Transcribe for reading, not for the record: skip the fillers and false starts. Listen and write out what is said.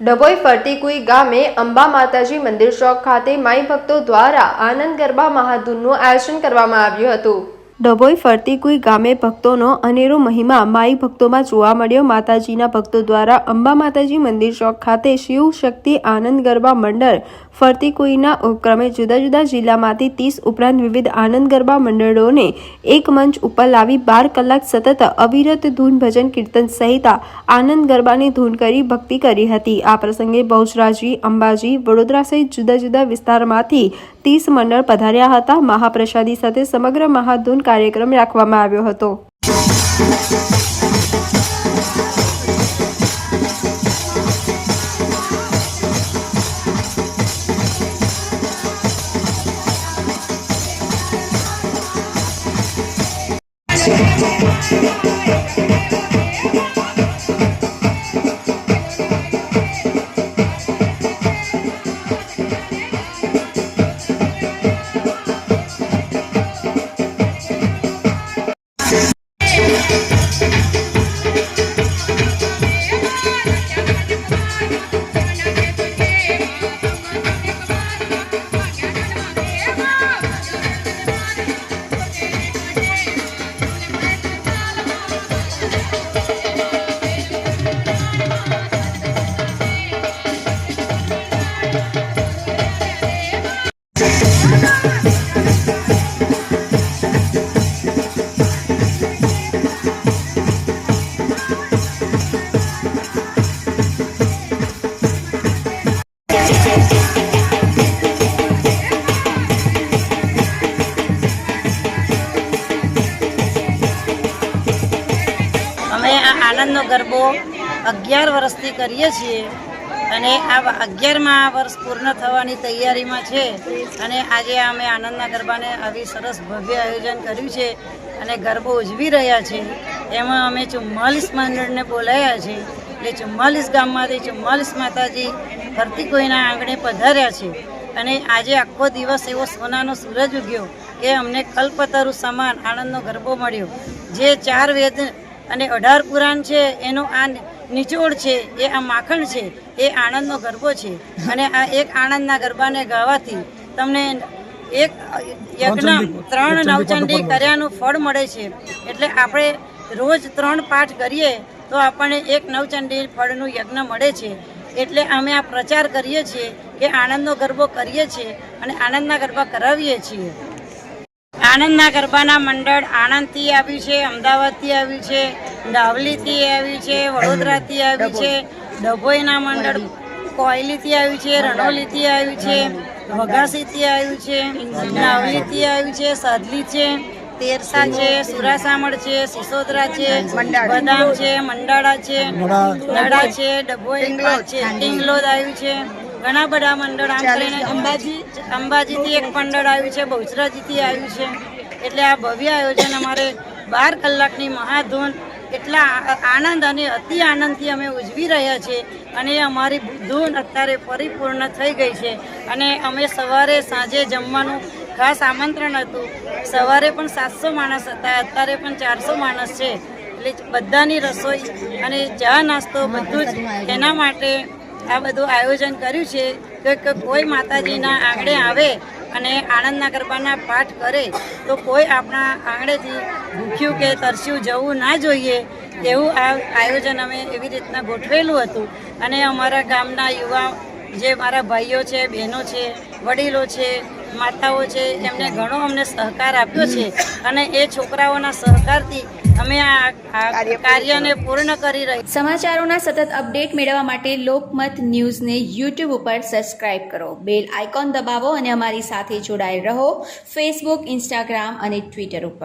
ડભોઈ ફરતીકુઈ ગામે અંબા માતાજી મંદિર ચોક ખાતે માઈ ભક્તો દ્વારા આનંદ ગરબા મહાધૂનનું આયોજન કરવામાં આવ્યું હતું। ડભોઈ ફરતીકુઈ ગામે ભક્તોનો અનેરો મહિમા માઈ ભક્તોમાં જોવા મળ્યો। માતાજીના ભક્તો દ્વારા અંબા માતાજી મંદિર ચોક ખાતે શિવ શક્તિ આનંદ ગરબા મંડળ ફરતીકુઈના ઉપક્રમે જુદા જુદા જિલ્લામાંથી 30 ઉપરાંત વિવિધ આનંદ ગરબા મંડળોને એક મંચ ઉપર લાવી 12 કલાક સતત અવિરત ધૂન ભજન કીર્તન સહિત આનંદ ગરબાની ધૂન કરી ભક્તિ કરી હતી। આ પ્રસંગે બહુચરાજી, અંબાજી, વડોદરા સહિત જુદા જુદા વિસ્તારમાંથી 30 મંડળ પધાર્યા હતા। મહાપ્રસાદી સાથે સમગ્ર મહાધૂન કાર્યક્રમ રાખવામાં આવ્યો હતો। આનંદનો ગરબો 11 વર્ષથી કરીએ છીએ અને આ 11મા વર્ષ પૂર્ણ થવાની તૈયારીમાં છે અને આજે અમે આનંદના ગરબાને આવી સરસ ભવ્ય આયોજન કર્યું છે અને ગરબો ઉજવી રહ્યા છે। એમાં અમે 44 મંડળને બોલાવ્યા છે એટલે 44 ગામમાંથી 44 માતાજી ફરતીકુઈના આંગણે પધાર્યા છે અને આજે આખો દિવસ એવો સોનાનો સૂરજ ઉગ્યો કે અમને કલ્પતરુ સમાન આનંદનો ગરબો મળ્યો। જે 4 વેદ અને 18 પુરાણ છે એનો આ નિચોડ છે, એ આ માખણ છે, એ આનંદનો ગરબો છે અને આ એક આનંદના ગરબાને ગાવાથી તમને એક યજ્ઞ 3 નવચંડી કર્યાનું ફળ મળે છે। એટલે આપણે રોજ 3 પાઠ કરીએ તો આપણને એક નવચંડી ફળનું યજ્ઞ મળે છે। એટલે અમે આ પ્રચાર કરીએ છીએ કે આનંદનો ગરબો કરીએ છીએ અને આનંદના ગરબા કરાવીએ છીએ। આનંદના ગરબાના મંડળ આણંદથી આવ્યું છે, અમદાવાદથી આવ્યું છે, ડાવલીથી આવ્યું છે, વડોદરાથી આવ્યું છે, ડભોઈના મંડળ કોયલીથી આવ્યું છે, રણોલીથી આવ્યું છે, વઘાસીથી આવ્યું છે, ડાવલીથી આવ્યું છે, સાદલી છે, તેરસા છે, સુરાસામળ છે, સિસોદરા છે, બદામ છે, મંડાળા છે, નડા છે, ડભોઈ છે, ટીંગલોદ આવ્યું છે, ઘણા બધા મંડળ આમ કરીને અંબાજીથી એક મંડળ આવ્યું છે, બહુચરાજીથી આવ્યું છે। એટલે આ ભવ્ય આયોજન અમારે 12 કલાકની મહાધૂન એટલા આનંદ અને અતિ આનંદથી અમે ઉજવી રહ્યા છીએ અને અમારી ધૂન અત્યારે પરિપૂર્ણ થઈ ગઈ છે અને અમે સવારે સાંજે જમવાનું ખાસ આમંત્રણ હતું। સવારે પણ 700 માણસ હતા, અત્યારે પણ 400 માણસ છે। એટલે બધાની રસોઈ અને ચા નાસ્તો બધું જ એના માટે આ બધું આયોજન કર્યું છે કે કોઈ માતાજીના આંગણે આવે અને આનંદના ગરબાના પાઠ કરે તો કોઈ આપણા આંગણેથી ભૂખ્યું કે તરસ્યું જવું ના જોઈએ, એવું આ આયોજન અમે એવી રીતના ગોઠવેલું હતું। અને અમારા ગામના યુવા જે મારા ભાઈઓ છે, બહેનો છે, વડીલો છે, માતાઓ છે, એમને ઘણો અમને સહકાર આપ્યો છે અને એ છોકરાઓના સહકારથી અમે આ કાર્યને પૂર્ણ કરી રહ્યા। સમાચારોના સતત અપડેટ મેળવવા માટે લોકમત ન્યૂઝને YouTube ઉપર સબસ્ક્રાઇબ કરો, બેલ આઇકોન દબાવો અને અમારી સાથે જોડાયેલ રહો ફેસબુક, ઇન્સ્ટાગ્રામ અને ટ્વિટર ઉપર।